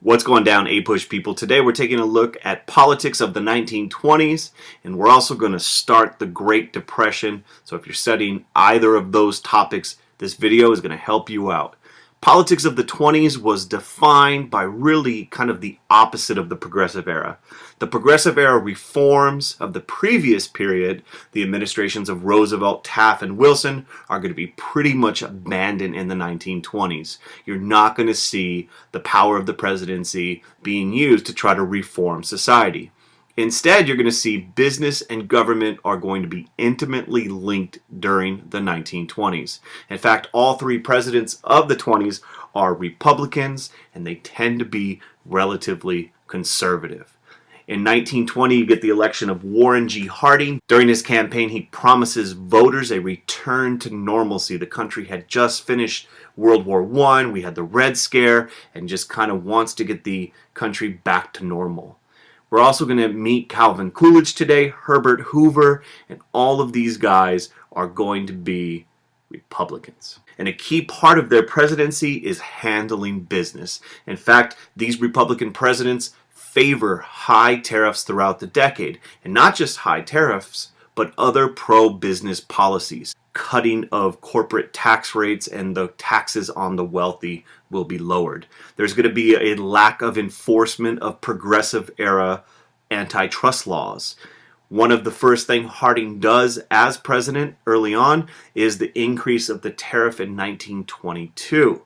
What's going down, APUSH people? Today we're taking a look at politics of the 1920s, and we're also going to start the Great Depression. So if you're studying either of those topics, this video is going to help you out. Politics of the 20s was defined by really kind of the opposite of the Progressive Era. The Progressive Era reforms of the previous period, the administrations of Roosevelt, Taft, and Wilson, are going to be pretty much abandoned in the 1920s. You're not going to see the power of the presidency being used to try to reform society. Instead, you're going to see business and government are going to be intimately linked during the 1920s. In fact, all three presidents of the 20s are Republicans, and they tend to be relatively conservative. In 1920, you get the election of Warren G. Harding. During his campaign, he promises voters a return to normalcy. The country had just finished World War I, we had the Red Scare, and just kind of wants to get the country back to normal. We're also going to meet Calvin Coolidge today, Herbert Hoover, and all of these guys are going to be Republicans. And a key part of their presidency is handling business. In fact, these Republican presidents favor high tariffs throughout the decade. And not just high tariffs, but other pro-business policies. Cutting of corporate tax rates and the taxes on the wealthy will be lowered. There's going to be a lack of enforcement of progressive era antitrust laws. One of the first things Harding does as president early on is the increase of the tariff in 1922.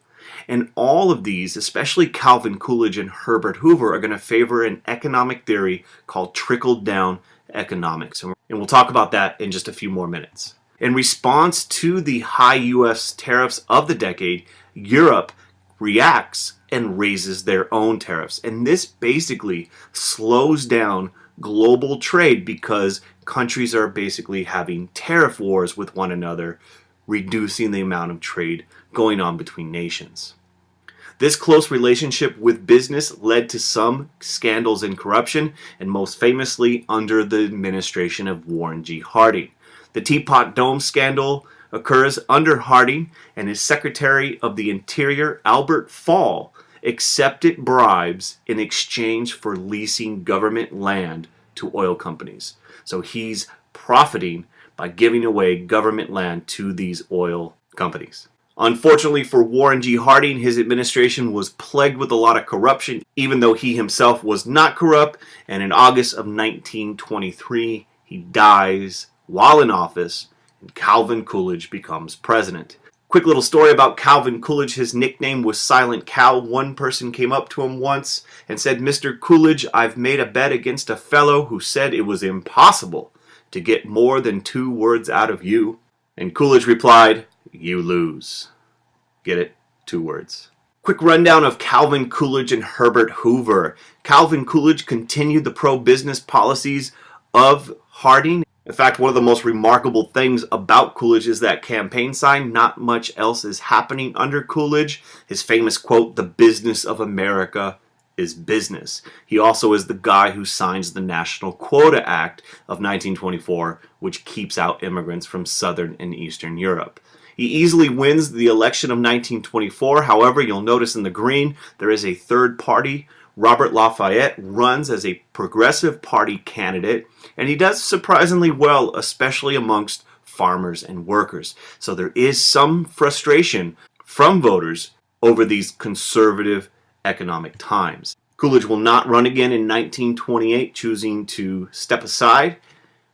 And all of these, especially Calvin Coolidge and Herbert Hoover, are going to favor an economic theory called trickle-down economics. And we'll talk about that in just a few more minutes. In response to the high U.S. tariffs of the decade, Europe reacts and raises their own tariffs. And this basically slows down global trade because countries are basically having tariff wars with one another, reducing the amount of trade going on between nations. This close relationship with business led to some scandals and corruption, and most famously under the administration of Warren G. Harding. The Teapot Dome scandal occurs under Harding, and his Secretary of the Interior, Albert Fall, accepted bribes in exchange for leasing government land to oil companies. So he's profiting by giving away government land to these oil companies. Unfortunately for Warren G. Harding, his administration was plagued with a lot of corruption, even though he himself was not corrupt, and in August of 1923, he dies while in office, and Calvin Coolidge becomes president. Quick little story about Calvin Coolidge. His nickname was Silent Cal. One person came up to him once and said, "Mr. Coolidge, I've made a bet against a fellow who said it was impossible to get more than 2 words out of you." And Coolidge replied, "You lose." Get it? 2 words. Quick rundown of Calvin Coolidge and Herbert Hoover. Calvin Coolidge continued the pro-business policies of Harding. In fact, one of the most remarkable things about Coolidge is that campaign sign. Not much else is happening under Coolidge. His famous quote, "The business of America is business." He also is the guy who signs the National Quota Act of 1924, which keeps out immigrants from Southern and Eastern Europe. He easily wins the election of 1924. However, you'll notice in the green, there is a third party. Robert Lafayette runs as a Progressive Party candidate, and he does surprisingly well, especially amongst farmers and workers. So there is some frustration from voters over these conservative economic times. Coolidge will not run again in 1928, choosing to step aside.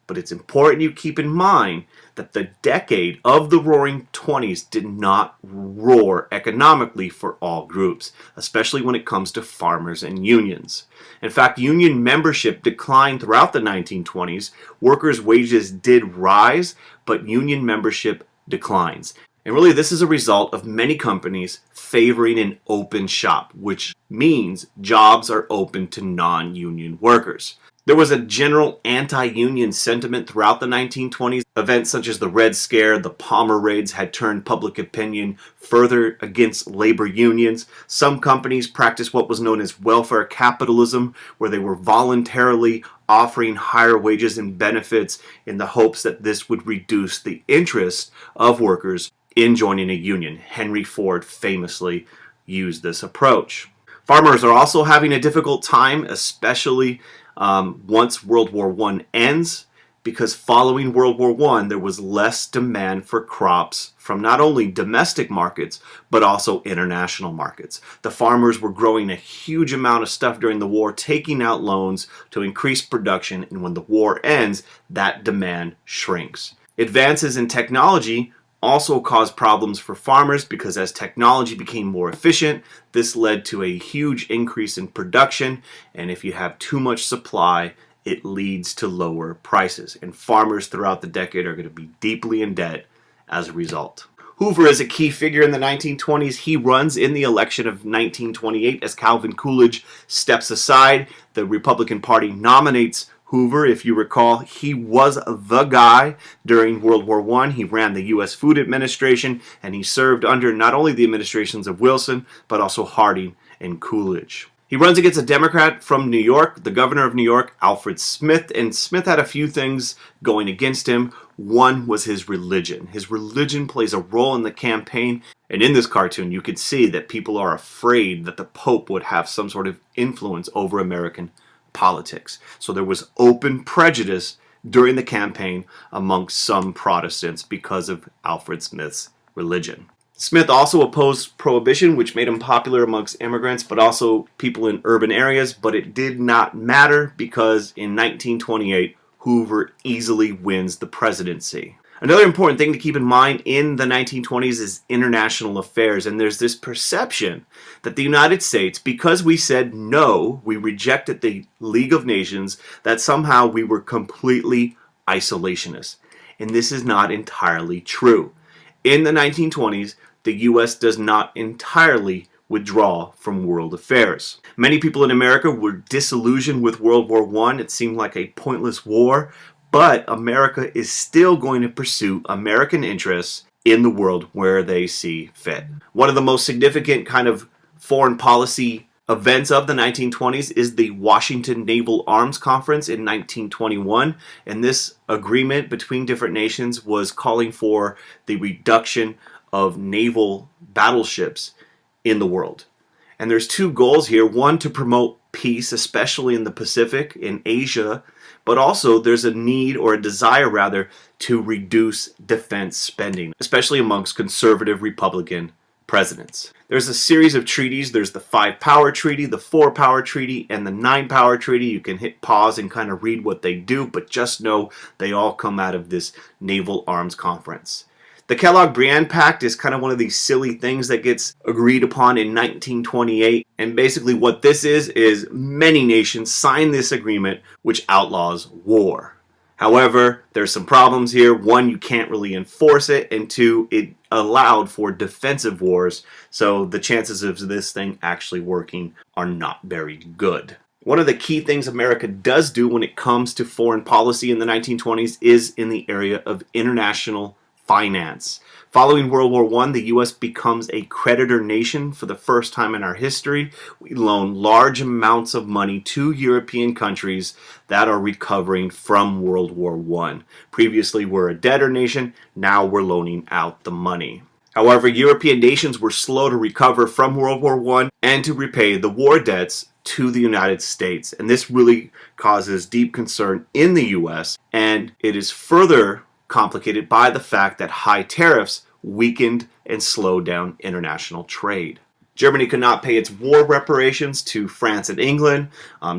But it's important you keep in mind that the decade of the Roaring '20s did not roar economically for all groups, especially when it comes to farmers and unions. In fact, union membership declined throughout the 1920s. Workers' wages did rise, but union membership declines. And really, this is a result of many companies favoring an open shop, which means jobs are open to non-union workers. There was a general anti-union sentiment throughout the 1920s. Events such as the Red Scare, the Palmer raids had turned public opinion further against labor unions. Some companies practiced what was known as welfare capitalism, where they were voluntarily offering higher wages and benefits in the hopes that this would reduce the interest of workers in joining a union. Henry Ford famously used this approach. Farmers are also having a difficult time, especially once World War I ends, because following World War I, there was less demand for crops from not only domestic markets, but also international markets. The farmers were growing a huge amount of stuff during the war, taking out loans to increase production, and when the war ends, that demand shrinks. Advances in technology also caused problems for farmers because as technology became more efficient, this led to a huge increase in production, and if you have too much supply, it leads to lower prices, and farmers throughout the decade are going to be deeply in debt as a result. Hoover is a key figure in the 1920s. He runs in the election of 1928 as Calvin Coolidge steps aside. The Republican Party nominates Hoover. If you recall, he was the guy during World War I. He ran the U.S. Food Administration, and he served under not only the administrations of Wilson, but also Harding and Coolidge. He runs against a Democrat from New York, the governor of New York, Alfred Smith, and Smith had a few things going against him. One was his religion. His religion plays a role in the campaign, and in this cartoon you could see that people are afraid that the Pope would have some sort of influence over American politics. So there was open prejudice during the campaign amongst some Protestants because of Alfred Smith's religion. Smith also opposed prohibition, which made him popular amongst immigrants, but also people in urban areas, but it did not matter because in 1928, Hoover easily wins the presidency. Another important thing to keep in mind in the 1920s is international affairs, and there's this perception that the United States, because we said no, we rejected the League of Nations, that somehow we were completely isolationist. And this is not entirely true. In the 1920s, the U.S. does not entirely withdraw from world affairs. Many people in America were disillusioned with World War I. It seemed like a pointless war, but America is still going to pursue American interests in the world where they see fit. One of the most significant kind of foreign policy events of the 1920s is the Washington Naval Arms Conference in 1921, and this agreement between different nations was calling for the reduction of naval battleships in the world. And there's two goals here. One, to promote peace, especially in the Pacific, in Asia, but also there's a need, or a desire rather, to reduce defense spending, especially amongst conservative Republican presidents. There's a series of treaties. There's the 5-Power Treaty, the 4-Power Treaty, and the 9-Power Treaty. You can hit pause and kind of read what they do, but just know they all come out of this Naval Arms Conference. The Kellogg-Briand Pact is kind of one of these silly things that gets agreed upon in 1928. And basically what this is many nations sign this agreement which outlaws war. However, there's some problems here. One, you can't really enforce it. And two, it allowed for defensive wars. So the chances of this thing actually working are not very good. One of the key things America does do when it comes to foreign policy in the 1920s is in the area of international finance. Following World War I, the U.S. becomes a creditor nation for the first time in our history. We loan large amounts of money to European countries that are recovering from World War I. Previously, we're a debtor nation. Now we're loaning out the money. However, European nations were slow to recover from World War I and to repay the war debts to the United States. And this really causes deep concern in the U.S. and it is further complicated by the fact that high tariffs weakened and slowed down international trade. Germany could not pay its war reparations to France and England.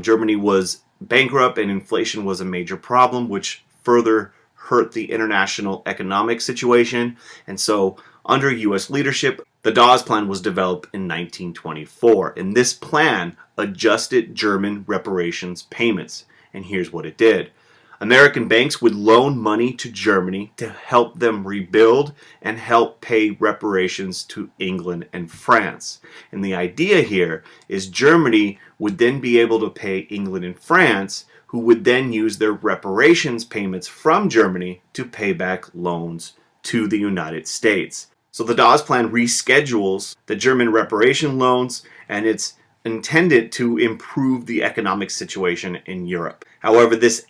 Germany was bankrupt and inflation was a major problem, which further hurt the international economic situation. And so under U.S. leadership, the Dawes Plan was developed in 1924. And this plan adjusted German reparations payments. And here's what it did. American banks would loan money to Germany to help them rebuild and help pay reparations to England and France. And the idea here is Germany would then be able to pay England and France, who would then use their reparations payments from Germany to pay back loans to the United States. So the Dawes Plan reschedules the German reparation loans, and it's intended to improve the economic situation in Europe. However, this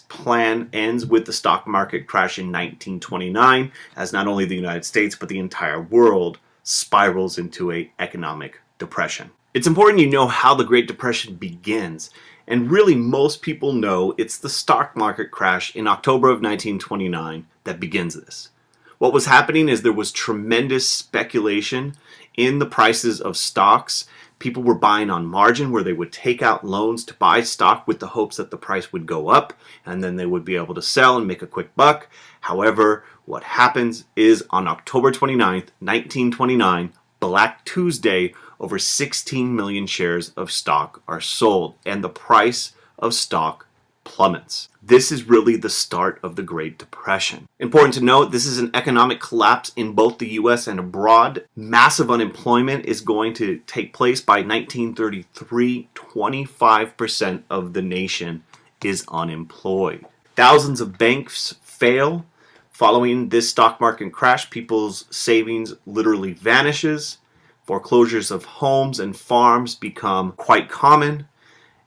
plan ends with the stock market crash in 1929, as not only the United States but the entire world spirals into an economic depression. It's important you know how the Great Depression begins, and really most people know it's the stock market crash in October of 1929 that begins this. What was happening is there was tremendous speculation in the prices of stocks. People were buying on margin where they would take out loans to buy stock with the hopes that the price would go up and then they would be able to sell and make a quick buck. However, what happens is on October 29th, 1929, Black Tuesday, over 16 million shares of stock are sold and the price of stock plummets. This is really the start of the Great Depression. Important to note, this is an economic collapse in both the US and abroad. Massive unemployment is going to take place by 1933. 25% of the nation is unemployed. Thousands of banks fail. Following this stock market crash, people's savings literally vanishes. Foreclosures of homes and farms become quite common,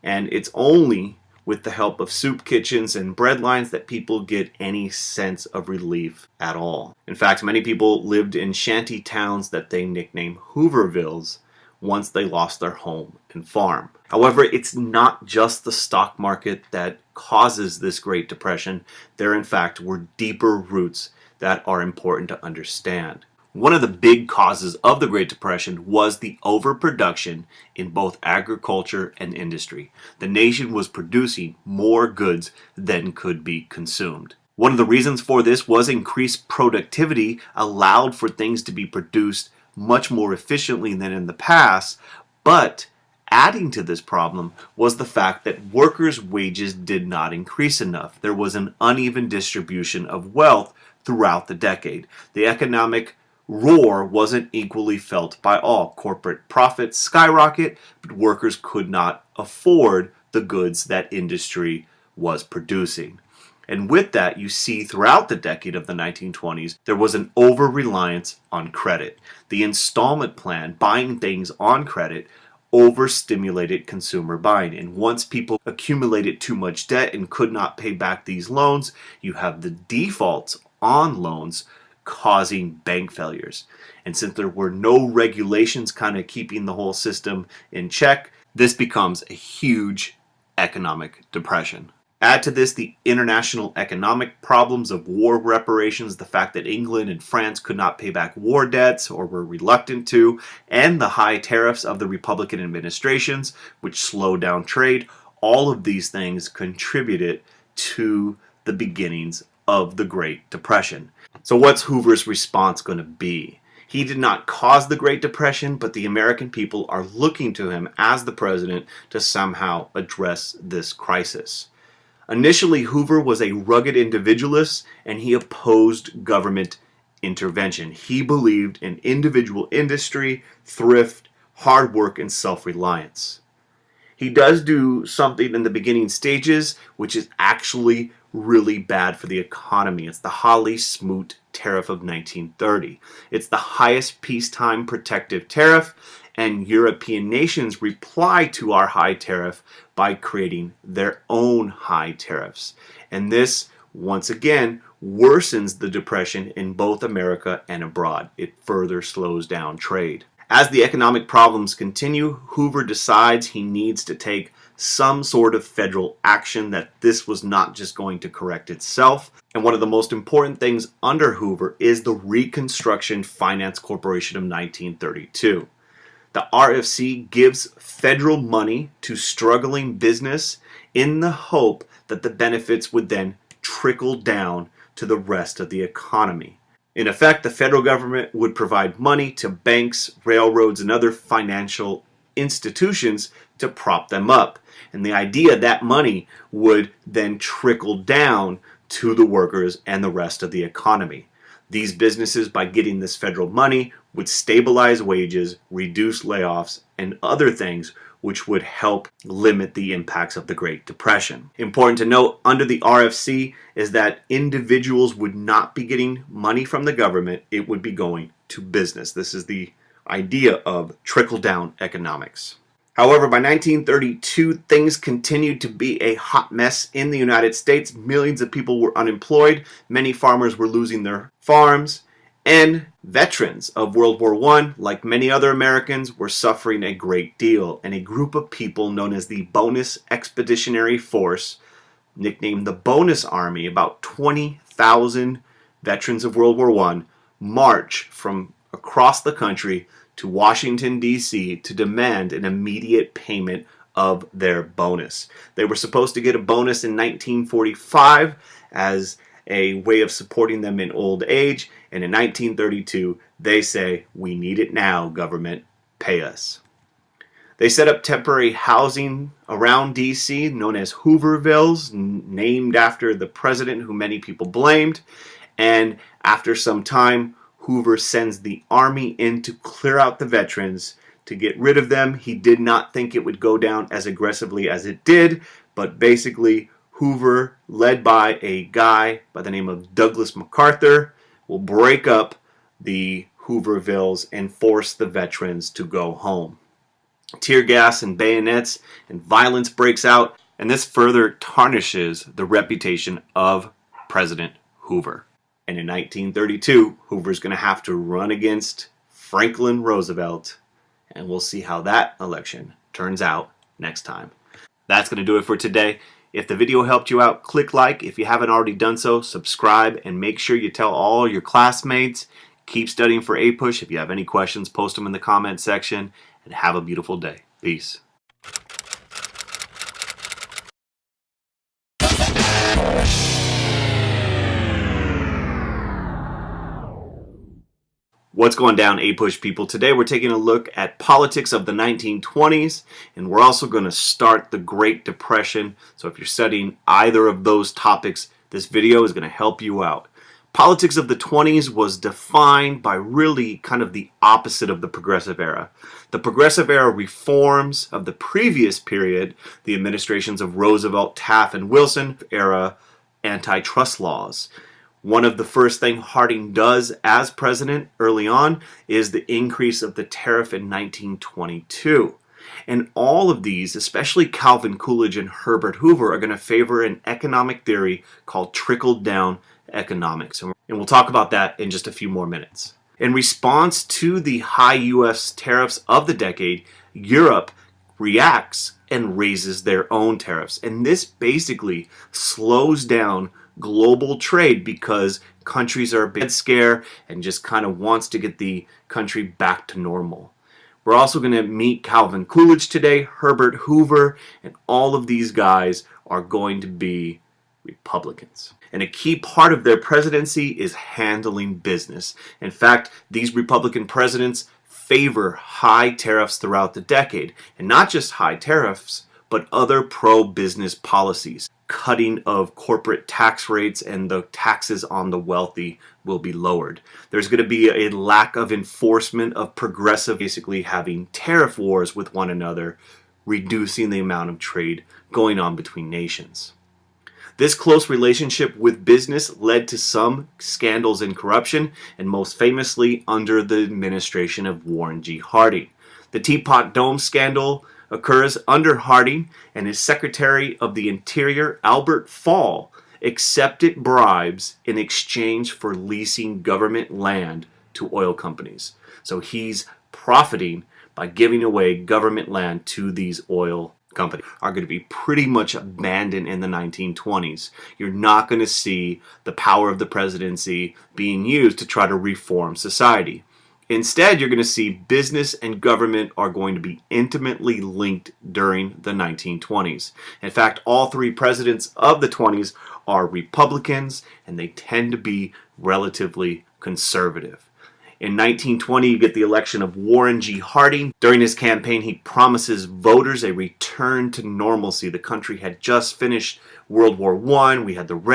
and it's only with the help of soup kitchens and bread lines that people get any sense of relief at all. In fact, many people lived in shanty towns that they nicknamed Hoovervilles once they lost their home and farm. However, it's not just the stock market that causes this Great Depression. There, in fact, were deeper roots that are important to understand. One of the big causes of the Great Depression was the overproduction in both agriculture and industry. The nation was producing more goods than could be consumed. One of the reasons for this was increased productivity allowed for things to be produced much more efficiently than in the past, but adding to this problem was the fact that workers' wages did not increase enough. There was an uneven distribution of wealth throughout the decade. The economic roar wasn't equally felt by all. Corporate profits skyrocket, but workers could not afford the goods that industry was producing. And with that, you see throughout the decade of the 1920s, there was an over-reliance on credit. The installment plan, buying things on credit, overstimulated consumer buying. And once people accumulated too much debt and could not pay back these loans, you have the defaults on loans causing bank failures. And since there were no regulations kind of keeping the whole system in check, this becomes a huge economic depression. Add to this the international economic problems of war reparations, the fact that England and France could not pay back war debts or were reluctant to, and the high tariffs of the Republican administrations, which slowed down trade. All of these things contributed to the beginnings of the Great Depression. So what's Hoover's response going to be? He did not cause the Great Depression, but the American people are looking to him as the president to somehow address this crisis. Initially, Hoover was a rugged individualist and he opposed government intervention. He believed in individual industry, thrift, hard work, and self-reliance. He does do something in the beginning stages, which is actually really bad for the economy. It's the Hawley-Smoot Tariff of 1930. It's the highest peacetime protective tariff, and European nations reply to our high tariff by creating their own high tariffs. And this, once again, worsens the depression in both America and abroad. It further slows down trade. As the economic problems continue, Hoover decides he needs to take some sort of federal action, that this was not just going to correct itself. And one of the most important things under Hoover is the Reconstruction Finance Corporation of 1932. The RFC gives federal money to struggling business in the hope that the benefits would then trickle down to the rest of the economy. In effect, the federal government would provide money to banks, railroads, and other financial institutions to prop them up. And the idea that money would then trickle down to the workers and the rest of the economy. These businesses, by getting this federal money, would stabilize wages, reduce layoffs, and other things which would help limit the impacts of the Great Depression. Important to note, under the RFC is that individuals would not be getting money from the government, it would be going to business. This is the idea of trickle-down economics. However, by 1932, things continued to be a hot mess in the United States. Millions of people were unemployed. Many farmers were losing their farms. And veterans of World War I, like many other Americans, were suffering a great deal, and a group of people known as the Bonus Expeditionary Force, nicknamed the Bonus Army, about 20,000 veterans of World War I, march from across the country to Washington, D.C. to demand an immediate payment of their bonus. They were supposed to get a bonus in 1945 as a way of supporting them in old age, and in 1932 they say, "We need it now, government, pay us." They set up temporary housing around D.C. known as Hoovervilles, named after the president who many people blamed, and after some time Hoover sends the army in to clear out the veterans to get rid of them. He did not think it would go down as aggressively as it did, but basically Hoover, led by a guy by the name of Douglas MacArthur, will break up the Hoovervilles and force the veterans to go home. Tear gas and bayonets and violence breaks out, and this further tarnishes the reputation of President Hoover. And in 1932, Hoover's going to have to run against Franklin Roosevelt, and we'll see how that election turns out next time. That's going to do it for today. If the video helped you out, click like. If you haven't already done so, subscribe, and make sure you tell all your classmates. Keep studying for APUSH. If you have any questions, post them in the comment section, and have a beautiful day. Peace. What's going down, APUSH people? Today we're taking a look at politics of the 1920s, and we're also going to start the Great Depression. So if you're studying either of those topics, this video is going to help you out. Politics of the 20s was defined by really kind of the opposite of the Progressive Era. The Progressive Era reforms of the previous period, the administrations of Roosevelt, Taft, and Wilson era antitrust laws. One of the first things Harding does as president early on is the increase of the tariff in 1922. And all of these, especially Calvin Coolidge and Herbert Hoover, are going to favor an economic theory called trickle-down economics. And we'll talk about that in just a few more minutes. In response to the high U.S. tariffs of the decade, Europe reacts and raises their own tariffs. And this basically slows down global trade because countries are a bit scared and just kind of wants to get the country back to normal. We're also going to meet Calvin Coolidge today, Herbert Hoover, and all of these guys are going to be Republicans. And a key part of their presidency is handling business. In fact, these Republican presidents favor high tariffs throughout the decade. And not just high tariffs, but other pro-business policies. Cutting of corporate tax rates and the taxes on the wealthy will be lowered. There's going to be a lack of enforcement of progressive, basically having tariff wars with one another, reducing the amount of trade going on between nations. This close relationship with business led to some scandals and corruption, and most famously under the administration of Warren G. Harding. The Teapot Dome scandal occurs under Harding, and his Secretary of the Interior, Albert Fall, accepted bribes in exchange for leasing government land to oil companies. So he's profiting by giving away government land to these oil companies. Are going to be pretty much abandoned in the 1920s. You're not going to see the power of the presidency being used to try to reform society. Instead, you're going to see business and government are going to be intimately linked during the 1920s. In fact, all three presidents of the 20s are Republicans, and they tend to be relatively conservative. In 1920, you get the election of Warren G. Harding. During his campaign, he promises voters a return to normalcy. The country had just finished World War I. We had the Red